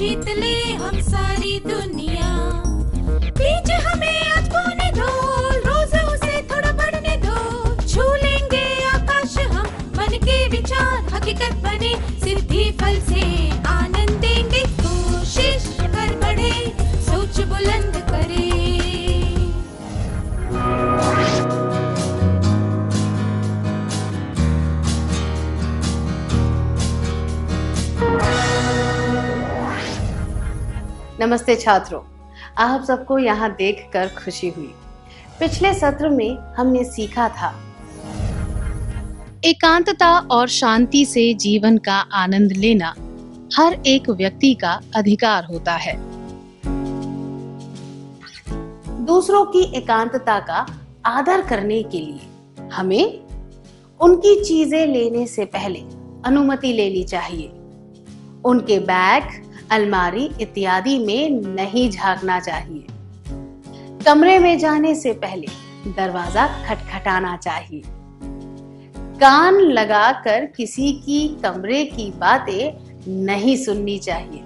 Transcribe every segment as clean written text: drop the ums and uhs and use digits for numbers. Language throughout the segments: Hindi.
जीत ले हम सारी दुनिया। बीच हमें आज खोने दो, रोज उसे थोड़ा बढ़ने दो। छू लेंगे आकाश हम, मन के विचार हकीकत बने। सिद्धि फल से आनंद देंगे, कोशिश कर बढ़े, सोच बुलंद करे। नमस्ते छात्रों, आप सबको यहाँ देखकर खुशी हुई। पिछले सत्र में हमने सीखा था एकांतता और शांति से जीवन का आनंद लेना हर एक व्यक्ति का अधिकार होता है। दूसरों की एकांतता का आदर करने के लिए हमें उनकी चीजें लेने से पहले अनुमति लेनी चाहिए। उनके बैग, अलमारी इत्यादि में नहीं झांकना चाहिए। कमरे में जाने से पहले दरवाजा खटखटाना चाहिए। कान लगाकर किसी की कमरे की बातें नहीं सुननी चाहिए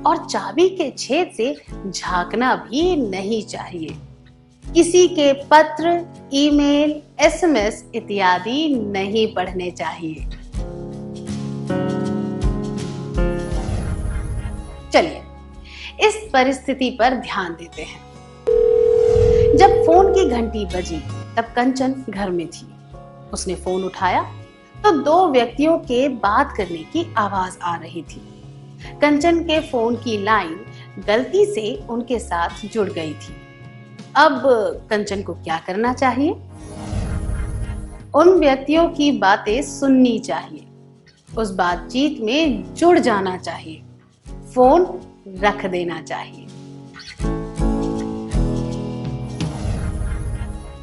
और चाबी के छेद से झांकना भी नहीं चाहिए। किसी के पत्र, ईमेल, एसएमएस इत्यादि नहीं पढ़ने चाहिए। चलिए इस परिस्थिति पर ध्यान देते हैं। जब फोन की घंटी बजी तब कंचन घर में थी। उसने फोन उठाया तो दो व्यक्तियों के बात करने की आवाज आ रही थी। कंचन के फोन की लाइन गलती से उनके साथ जुड़ गई थी। अब कंचन को क्या करना चाहिए? उन व्यक्तियों की बातें सुननी चाहिए, उस बातचीत में जुड़ जाना चाहिए, फोन रख देना चाहिए।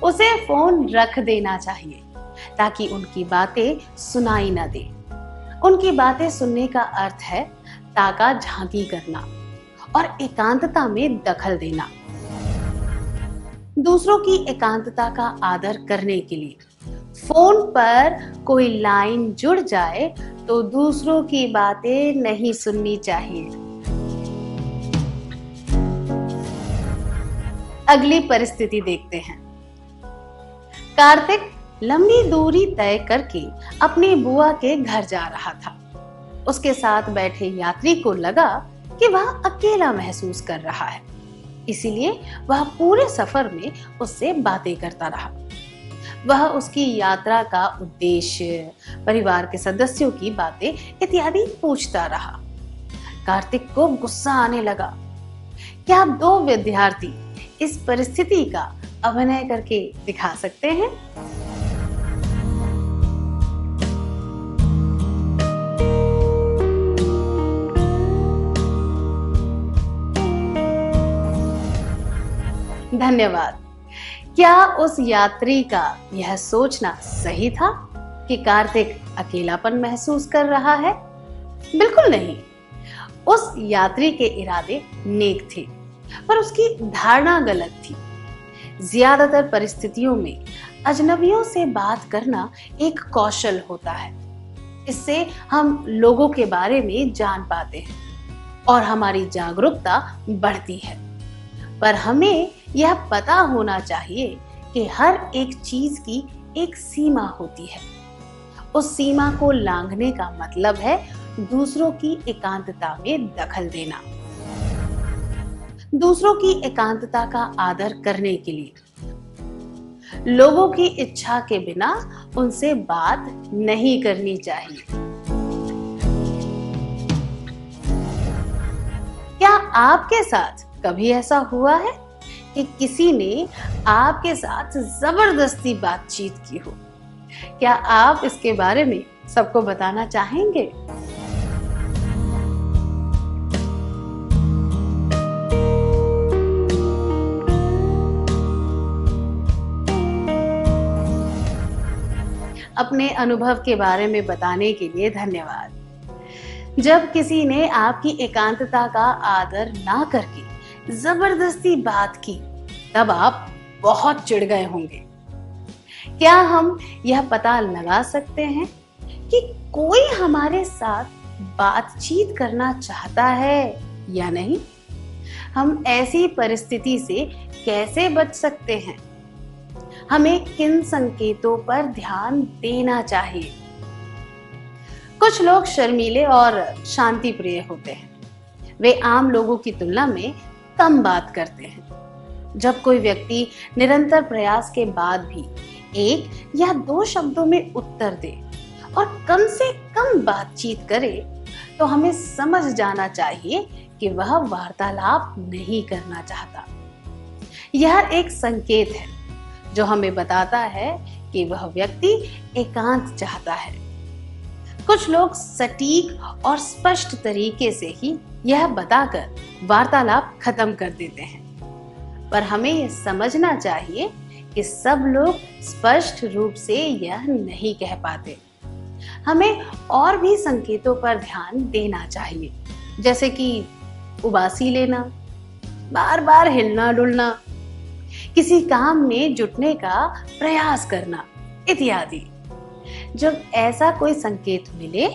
उसे फोन रख देना चाहिए ताकि उनकी बातें सुनाई न दे। उनकी बातें सुनने का अर्थ है ताका झांकी करना और एकांतता में दखल देना। दूसरों की एकांतता का आदर करने के लिए फोन पर कोई लाइन जुड़ जाए तो दूसरों की बातें नहीं सुननी चाहिए। अगली परिस्थिति देखते हैं। कार्तिक लंबी दूरी तय करके अपनी बुआ के घर जा रहा था। उसके साथ बैठे यात्री को लगा कि वह अकेला महसूस कर रहा है, इसीलिए वह पूरे सफर में उससे बातें करता रहा। वह उसकी यात्रा का उद्देश्य, परिवार के सदस्यों की बातें इत्यादि पूछता रहा। कार्तिक को गुस्सा आने लगा। क्या दो विद्यार्थी इस परिस्थिति का अभिनय करके दिखा सकते हैं? धन्यवाद। क्या उस यात्री का यह सोचना सही था कि कार्तिक अकेलापन महसूस कर रहा है? बिल्कुल नहीं। उस यात्री के इरादे नेक थे, पर उसकी धारणा गलत थी। ज्यादातर परिस्थितियों में अजनबियों से बात करना एक कौशल होता है। इससे हम लोगों के बारे में जान पाते हैं और हमारी जागरूकता बढ़ती है। पर हमें यह पता होना चाहिए कि हर एक चीज की एक सीमा होती है। उस सीमा को लांघने का मतलब है दूसरों की एकांतता में दखल देना। दूसरों की एकांतता का आदर करने के लिए लोगों की इच्छा के बिना उनसे बात नहीं करनी चाहिए। क्या आपके साथ कभी ऐसा हुआ है कि किसी ने आपके साथ जबरदस्ती बातचीत की हो? क्या आप इसके बारे में सबको बताना चाहेंगे? अपने अनुभव के बारे में बताने के लिए धन्यवाद। जब किसी ने आपकी एकांतता का आदर ना करके जबरदस्ती बात की, तब आप बहुत चिढ़ गए होंगे। क्या हम यह पता लगा सकते हैं कि कोई हमारे साथ बातचीत करना चाहता है या नहीं? हम ऐसी परिस्थिति से कैसे बच सकते हैं? हमें किन संकेतों पर ध्यान देना चाहिए? कुछ लोग शर्मीले और शांति प्रिय होते हैं। वे आम लोगों की तुलना में कम बात करते हैं। जब कोई व्यक्ति निरंतर प्रयास के बाद भी 1 या 2 शब्दों में उत्तर दे और कम से कम बातचीत करे, तो हमें समझ जाना चाहिए कि वह वार्तालाप नहीं करना चाहता। यह एक संकेत है जो हमें बताता है कि वह व्यक्ति एकांत चाहता है। कुछ लोग सटीक और स्पष्ट तरीके से ही यह बताकर वार्तालाप खत्म कर देते हैं, पर हमें यह समझना चाहिए कि सब लोग स्पष्ट रूप से यह नहीं कह पाते। हमें और भी संकेतों पर ध्यान देना चाहिए, जैसे कि उबासी लेना, बार बार हिलना डुलना, किसी काम में जुटने का प्रयास करना इत्यादि। जब ऐसा कोई संकेत मिले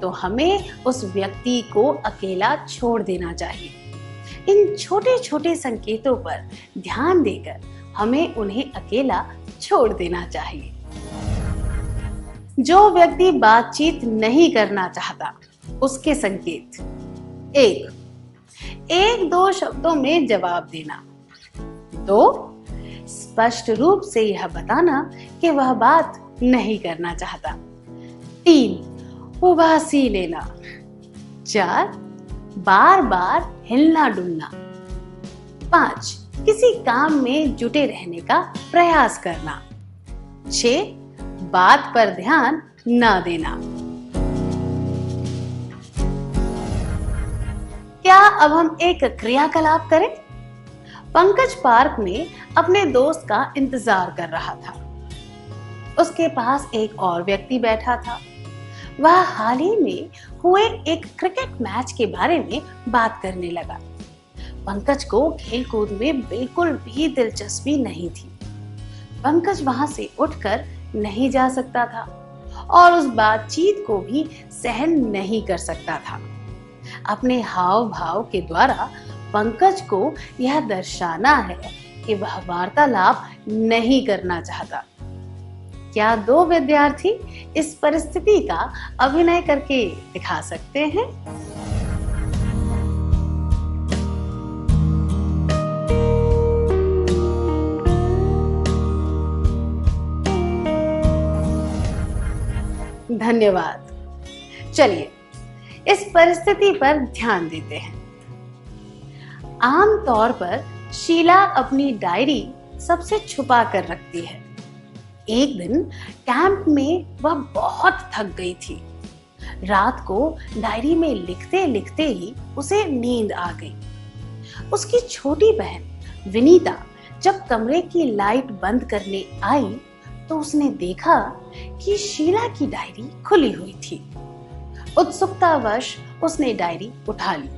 तो हमें उस व्यक्ति को अकेला छोड़ देना चाहिए। इन छोटे छोटे संकेतों पर ध्यान देकर हमें उन्हें अकेला छोड़ देना चाहिए। जो व्यक्ति बातचीत नहीं करना चाहता, उसके संकेत: 1-2 शब्दों में जवाब देना। 2 स्पष्ट रूप से यह बताना कि वह बात नहीं करना चाहता। 3 उबासी लेना। 4 बार बार हिलना डुलना। 5 किसी काम में जुटे रहने का प्रयास करना। 6 बात पर ध्यान न देना। क्या अब हम एक क्रियाकलाप करें? पंकज पार्क में अपने दोस्त का इंतजार कर रहा था। उसके पास एक और व्यक्ति बैठा था। वह हाल ही में हुए एक क्रिकेट मैच के बारे में बात करने लगा। पंकज को खेलकूद में बिल्कुल भी दिलचस्पी नहीं थी। पंकज वहां से उठकर नहीं जा सकता था और उस बातचीत को भी सहन नहीं कर सकता था। अपने हाव भाव के द्वारा पंकज को यह दर्शाना है कि वह वार्तालाप नहीं करना चाहता। क्या 2 विद्यार्थी इस परिस्थिति का अभिनय करके दिखा सकते हैं? धन्यवाद। चलिए इस परिस्थिति पर ध्यान देते हैं। आम तौर पर शीला अपनी डायरी सबसे छुपा कर रखती है। एक दिन कैंप में वह बहुत थक गई थी। रात को डायरी में लिखते लिखते ही उसे नींद आ गई। उसकी छोटी बहन विनीता जब कमरे की लाइट बंद करने आई तो उसने देखा कि शीला की डायरी खुली हुई थी। उत्सुकतावश उसने डायरी उठा ली।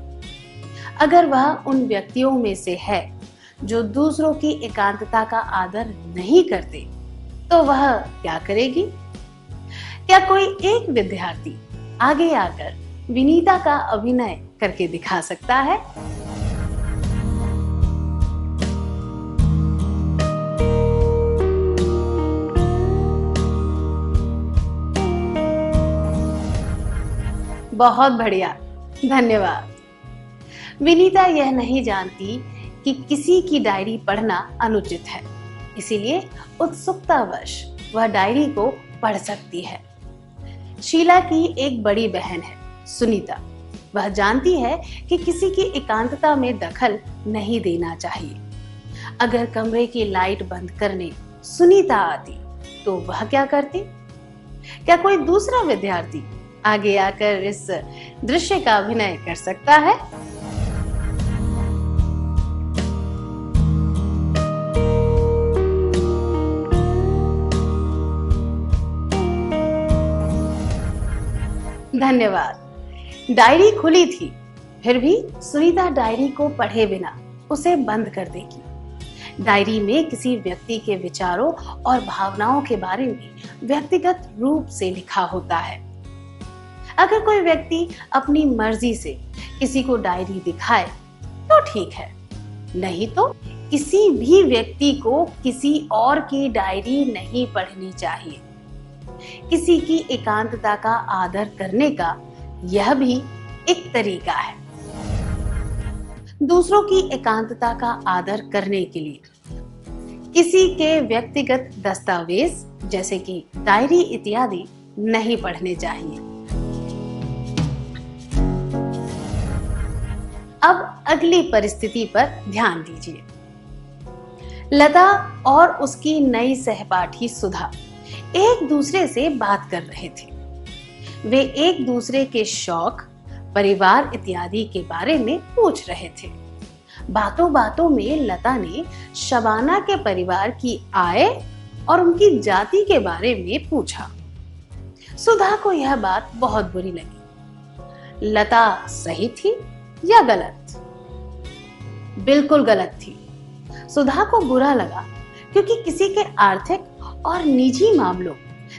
अगर वह उन व्यक्तियों में से है जो दूसरों की एकांतता का आदर नहीं करते, तो वह क्या करेगी? क्या कोई एक विद्यार्थी आगे आकर विनीता का अभिनय करके दिखा सकता है? बहुत बढ़िया, धन्यवाद। विनीता यह नहीं जानती कि किसी की डायरी पढ़ना अनुचित है, इसीलिए उत्सुकतावश वह डायरी को पढ़ सकती है। शीला की एक बड़ी बहन है सुनीता। वह जानती है कि किसी की एकांतता में दखल नहीं देना चाहिए। अगर कमरे की लाइट बंद करने सुनीता आती तो वह क्या करती? क्या कोई दूसरा विद्यार्थी आगे आकर इस दृश्य का अभिनय कर सकता है? धन्यवाद। डायरी खुली थी, फिर भी सुनीता डायरी को पढ़े बिना उसे बंद कर देगी। डायरी में किसी व्यक्ति के विचारों और भावनाओं के बारे में व्यक्तिगत रूप से लिखा होता है। अगर कोई व्यक्ति अपनी मर्जी से किसी को डायरी दिखाए तो ठीक है, नहीं तो किसी भी व्यक्ति को किसी और की डायरी नहीं पढ़नी चाहिए। किसी की एकांतता का आदर करने का यह भी एक तरीका है। दूसरों की एकांतता का आदर करने के लिए किसी के व्यक्तिगत दस्तावेज जैसे कि डायरी इत्यादि नहीं पढ़ने चाहिए। अब अगली परिस्थिति पर ध्यान दीजिए। लता और उसकी नई सहपाठी सुधा एक दूसरे से बात कर रहे थे। वे एक दूसरे के शौक, परिवार इत्यादि के बारे में पूछ रहे थे। बातों बातों में लता ने शबाना के परिवार की आय और उनकी जाति के बारे में पूछा। सुधा को यह बात बहुत बुरी लगी। लता सही थी या गलत? बिल्कुल गलत थी। सुधा को बुरा लगा क्योंकि किसी के आर्थिक और निजी मामलों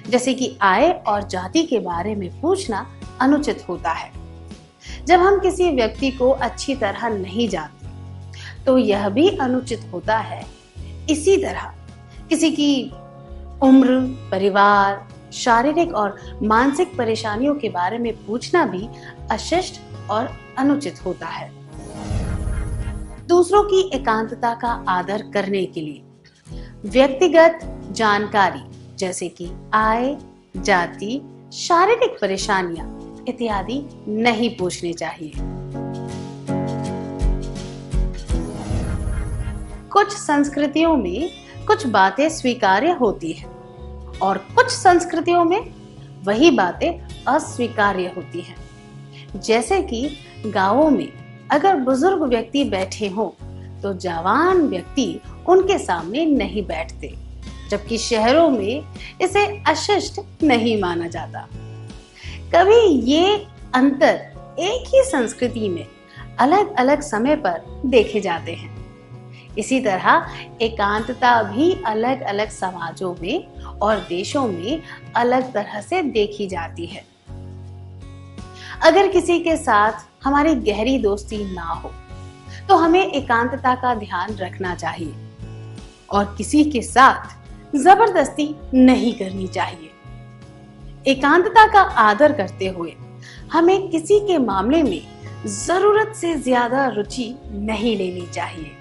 जैसे कि आय और जाति के बारे में पूछना अनुचित होता है। जब हम किसी व्यक्ति को अच्छी तरह नहीं जानते तो यह भी अनुचित होता है। इसी तरह किसी की उम्र, परिवार, शारीरिक और मानसिक परेशानियों के बारे में पूछना भी अशिष्ट और अनुचित होता है। दूसरों की एकांतता का आदर करने के लिए व्यक्तिगत जानकारी जैसे कि आय, जाति, शारीरिक परेशानियां इत्यादि नहीं पूछने चाहिए। कुछ संस्कृतियों में कुछ बातें स्वीकार्य होती हैं और कुछ संस्कृतियों में वही बातें अस्वीकार्य होती हैं। जैसे कि गांवों में अगर बुजुर्ग व्यक्ति बैठे हों तो जवान व्यक्ति उनके सामने नहीं बैठते, जबकि शहरों में इसे अशिष्ट नहीं माना जाता। कभी ये अंतर एक ही संस्कृति में अलग अलग समय पर देखे जाते हैं। इसी तरह एकांतता भी अलग अलग समाजों में और देशों में अलग तरह से देखी जाती है। अगर किसी के साथ हमारी गहरी दोस्ती ना हो तो हमें एकांतता का ध्यान रखना चाहिए और किसी के साथ जबरदस्ती नहीं करनी चाहिए। एकांतता का आदर करते हुए हमें किसी के मामले में जरूरत से ज्यादा रुचि नहीं लेनी चाहिए।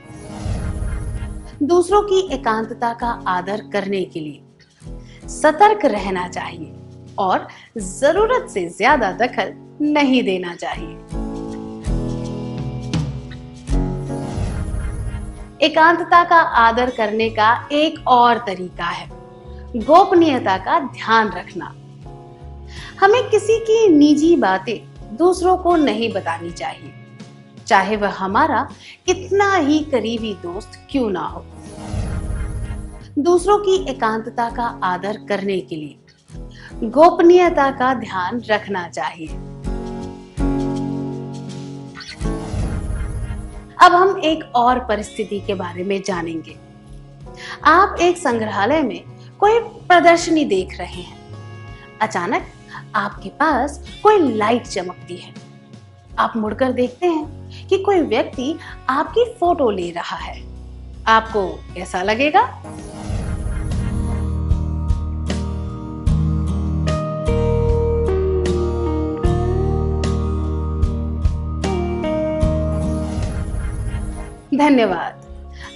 दूसरों की एकांतता का आदर करने के लिए सतर्क रहना चाहिए और जरूरत से ज्यादा दखल नहीं देना चाहिए। एकांतता का आदर करने का एक और तरीका है गोपनीयता का ध्यान रखना। हमें किसी की निजी बातें दूसरों को नहीं बतानी चाहिए, चाहे वह हमारा कितना ही करीबी दोस्त क्यों ना हो। दूसरों की एकांतता का आदर करने के लिए गोपनीयता का ध्यान रखना चाहिए। अब हम एक और परिस्थिति के बारे में जानेंगे। आप एक संग्रहालय में कोई प्रदर्शनी देख रहे हैं। अचानक आपके पास कोई लाइट चमकती है। आप मुड़कर देखते हैं कि कोई व्यक्ति आपकी फोटो ले रहा है। आपको कैसा लगेगा? धन्यवाद।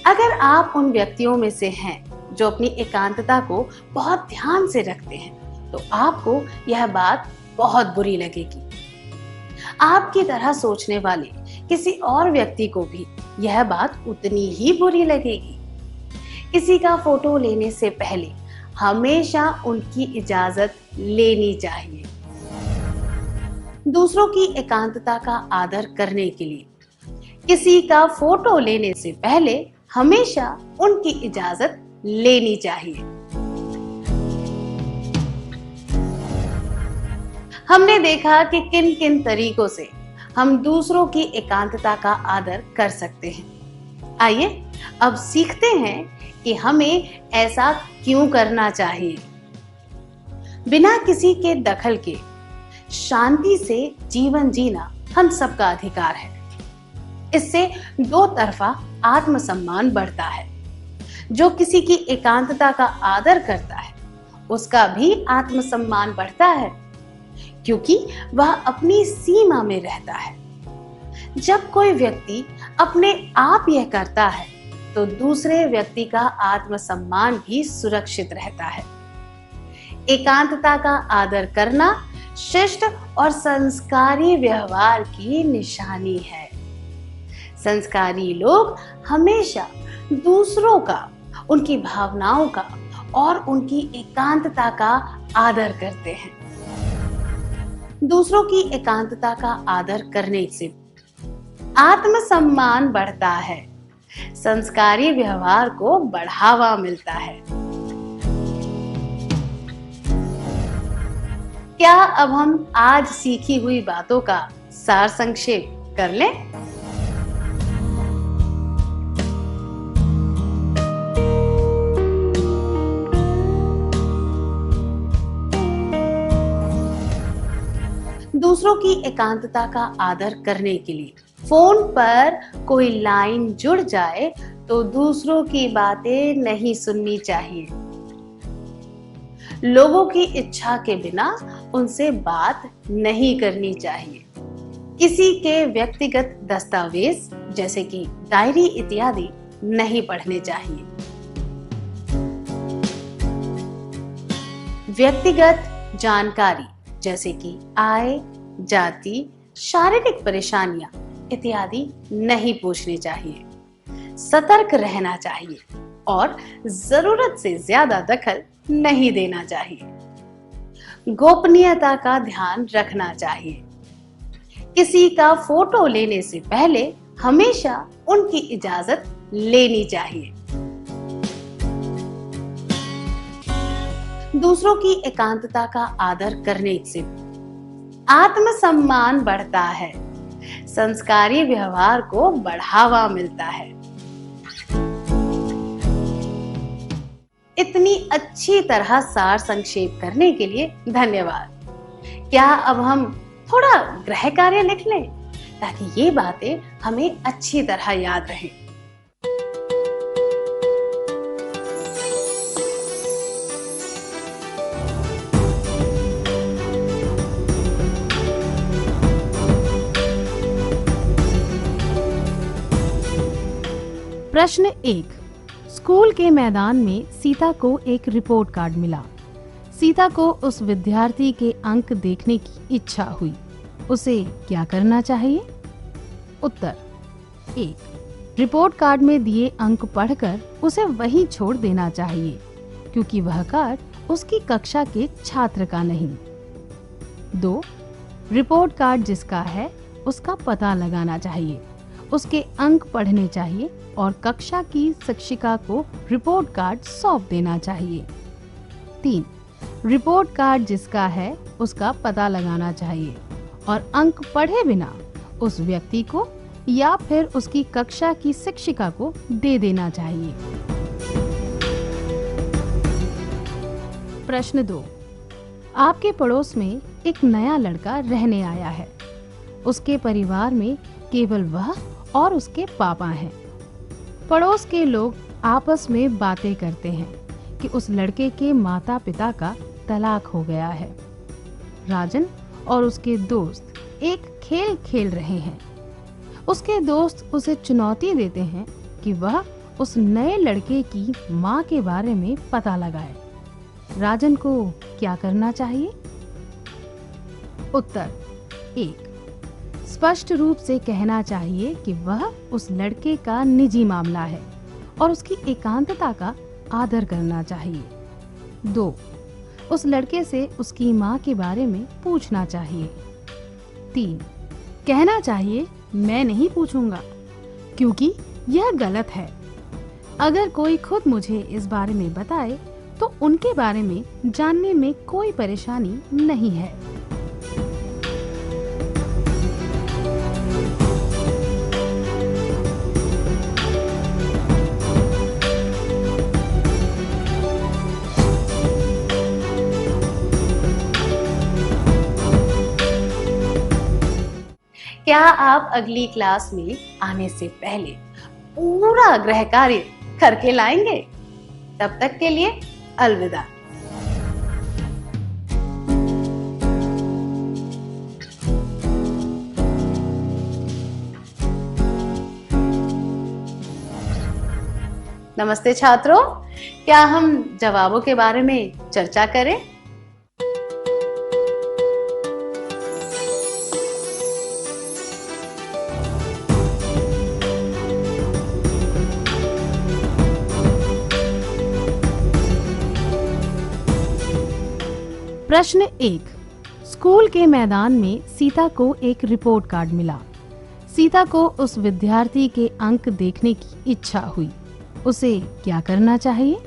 अगर आप उन व्यक्तियों में से हैं जो अपनी एकांतता को बहुत ध्यान से रखते हैं तो आपको यह बात बहुत बुरी लगेगी। आपकी तरह सोचने वाले किसी और व्यक्ति को भी यह बात उतनी ही बुरी लगेगी। किसी का फोटो लेने से पहले हमेशा उनकी इजाजत लेनी चाहिए। दूसरों की एकांतता का आदर करने के लिए किसी का फोटो लेने से पहले हमेशा उनकी इजाजत लेनी चाहिए। हमने देखा कि किन किन तरीकों से हम दूसरों की एकांतता का आदर कर सकते हैं। आइए अब सीखते हैं कि हमें ऐसा क्यों करना चाहिए। बिना किसी के दखल के शांति से जीवन जीना हम सबका अधिकार है। इससे दो तरफा आत्मसम्मान बढ़ता है। जो किसी की एकांतता का आदर करता है उसका भी आत्मसम्मान बढ़ता है, क्योंकि वह अपनी सीमा में रहता है। जब कोई व्यक्ति अपने आप यह करता है तो दूसरे व्यक्ति का आत्मसम्मान भी सुरक्षित रहता है। एकांतता का आदर करना शिष्ट और संस्कारी व्यवहार की निशानी है। संस्कारी लोग हमेशा दूसरों का, उनकी भावनाओं का और उनकी एकांतता का आदर करते हैं। दूसरों की एकांतता का आदर करने से आत्मसम्मान बढ़ता है, संस्कारी व्यवहार को बढ़ावा मिलता है। क्या अब हम आज सीखी हुई बातों का सार संक्षेप कर लें? दूसरों की एकांतता का आदर करने के लिए फोन पर कोई लाइन जुड़ जाए तो दूसरों की बातें नहीं सुननी चाहिए। लोगों की इच्छा के बिना उनसे बात नहीं करनी चाहिए। किसी के व्यक्तिगत दस्तावेज जैसे कि डायरी इत्यादि नहीं पढ़ने चाहिए। व्यक्तिगत जानकारी जैसे कि आय, जाति, शारीरिक परेशानियां इत्यादि नहीं पूछनी चाहिए। सतर्क रहना चाहिए और जरूरत से ज्यादा दखल नहीं देना चाहिए। गोपनीयता का ध्यान रखना चाहिए। किसी का फोटो लेने से पहले हमेशा उनकी इजाजत लेनी चाहिए। दूसरों की एकांतता का आदर करने से आत्मसम्मान बढ़ता है, संस्कारी व्यवहार को बढ़ावा मिलता है। इतनी अच्छी तरह सार संक्षेप करने के लिए धन्यवाद। क्या अब हम थोड़ा गृह कार्य लिख लें ताकि ये बातें हमें अच्छी तरह याद रहें। प्रश्न 1। स्कूल के मैदान में सीता को एक रिपोर्ट कार्ड मिला। सीता को उस विद्यार्थी के अंक देखने की इच्छा हुई। उसे क्या करना चाहिए? उत्तर 1। रिपोर्ट कार्ड में दिए अंक पढ़कर उसे वहीं छोड़ देना चाहिए, क्योंकि वह कार्ड उसकी कक्षा के छात्र का नहीं। 2। रिपोर्ट कार्ड जिसका है उसका पता लगाना चाहिए, उसके अंक पढ़ने चाहिए और कक्षा की शिक्षिका को रिपोर्ट कार्ड सौंप देना चाहिए। 3। रिपोर्ट कार्ड जिसका है उसका पता लगाना चाहिए और अंक पढ़े बिना उस व्यक्ति को या फिर उसकी कक्षा की शिक्षिका को दे देना चाहिए। प्रश्न 2। आपके पड़ोस में एक नया लड़का रहने आया है। उसके परिवार में केवल वह और उसके पापा हैं। पड़ोस के लोग आपस में बातें करते हैं कि उस लड़के के माता पिता का तलाक हो गया है। राजन और उसके दोस्त एक खेल खेल रहे हैं। उसके दोस्त उसे चुनौती देते हैं कि वह उस नए लड़के की माँ के बारे में पता लगाए। राजन को क्या करना चाहिए? उत्तर 1। स्पष्ट रूप से कहना चाहिए कि वह उस लड़के का निजी मामला है और उसकी एकांतता का आदर करना चाहिए। 2। उस लड़के से उसकी माँ के बारे में पूछना चाहिए। 3। कहना चाहिए मैं नहीं पूछूंगा, क्योंकि यह गलत है। अगर कोई खुद मुझे इस बारे में बताए तो उनके बारे में जानने में कोई परेशानी नहीं है। आप अगली क्लास में आने से पहले पूरा गृह कार्य करके लाएंगे? तब तक के लिए अलविदा। नमस्ते छात्रों, क्या हम जवाबों के बारे में चर्चा करें? प्रश्न 1। स्कूल के मैदान में सीता को एक रिपोर्ट कार्ड मिला। सीता को उस विद्यार्थी के अंक देखने की इच्छा हुई। उसे क्या करना चाहिए?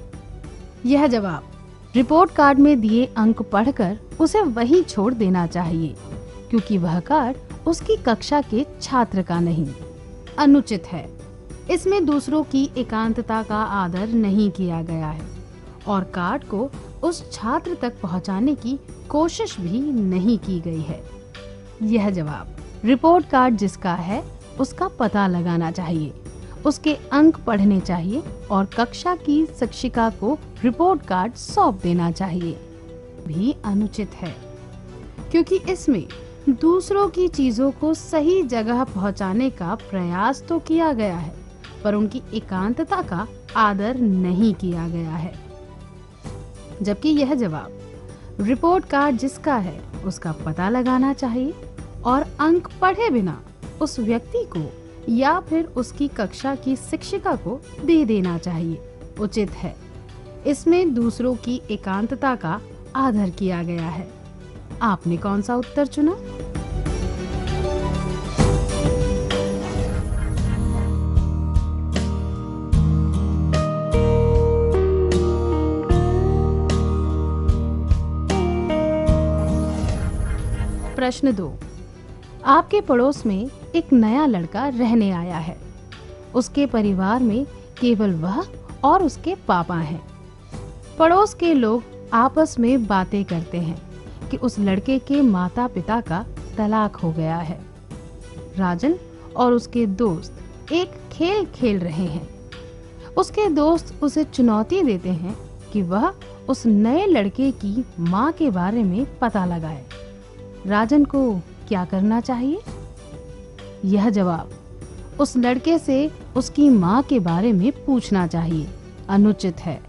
यह जवाब। रिपोर्ट कार्ड में दिए अंक पढ़कर उसे वहीं छोड़ देना चाहिए, क्योंकि वह कार्ड उसकी कक्षा के छात्र का नहीं, अनुचित है। इसमें दूसरों की एकांतता का आदर नहीं किया गया है और कार्ड को उस छात्र तक पहुंचाने की कोशिश भी नहीं की गई है। यह जवाब। रिपोर्ट कार्ड जिसका है उसका पता लगाना चाहिए, उसके अंक पढ़ने चाहिए और कक्षा की शिक्षिका को रिपोर्ट कार्ड सौंप देना चाहिए भी अनुचित है, क्योंकि इसमें दूसरों की चीजों को सही जगह पहुंचाने का प्रयास तो किया गया है, पर उनकी एकांतता का आदर नहीं किया गया है। जबकि यह जवाब। रिपोर्ट कार्ड जिसका है उसका पता लगाना चाहिए और अंक पढ़े बिना उस व्यक्ति को या फिर उसकी कक्षा की शिक्षिका को दे देना चाहिए, उचित है। इसमें दूसरों की एकांतता का आदर किया गया है। आपने कौन सा उत्तर चुना? प्रश्न 2। आपके पड़ोस में एक नया लड़का रहने आया है। उसके परिवार में केवल वह और उसके पापा हैं। पड़ोस के लोग आपस में बातें करते हैं कि उस लड़के के माता पिता का तलाक हो गया है। राजन और उसके दोस्त एक खेल खेल रहे हैं। उसके दोस्त उसे चुनौती देते हैं कि वह उस नए लड़के की माँ के बारे में पता लगाए। राजन को क्या करना चाहिए? यह जवाब। उस लड़के से उसकी माँ के बारे में पूछना चाहिए, अनुचित है,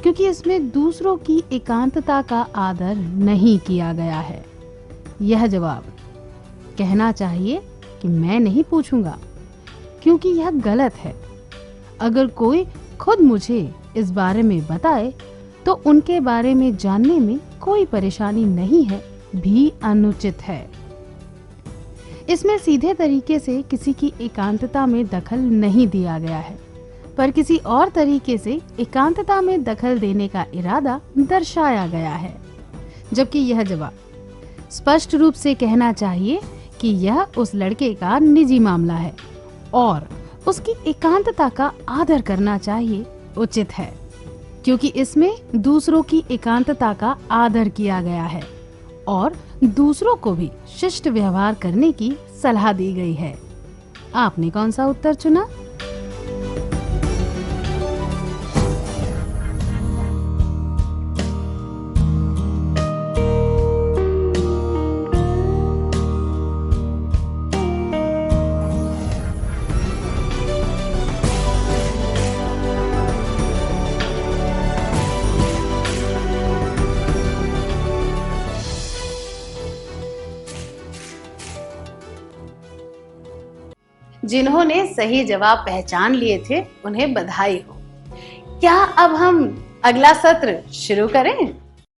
क्योंकि इसमें दूसरों की एकांतता का आदर नहीं किया गया है। यह जवाब। कहना चाहिए कि मैं नहीं पूछूंगा, क्योंकि यह गलत है। अगर कोई खुद मुझे इस बारे में बताए तो उनके बारे में जानने में कोई परेशानी नहीं है भी अनुचित है। इसमें सीधे तरीके से किसी की एकांतता में दखल नहीं दिया गया है, पर किसी और तरीके से एकांतता में दखल देने का इरादा दर्शाया गया है। जबकि यह जवाब। स्पष्ट रूप से कहना चाहिए कि यह उस लड़के का निजी मामला है और उसकी एकांतता का आदर करना चाहिए, उचित है, क्योंकि इसमें दूसरों की एकांतता का आदर किया गया है और दूसरों को भी शिष्ट व्यवहार करने की सलाह दी गई है। आपने कौन सा उत्तर चुना? जिन्होंने सही जवाब पहचान लिए थे उन्हें बधाई हो। क्या अब हम अगला सत्र शुरू करें?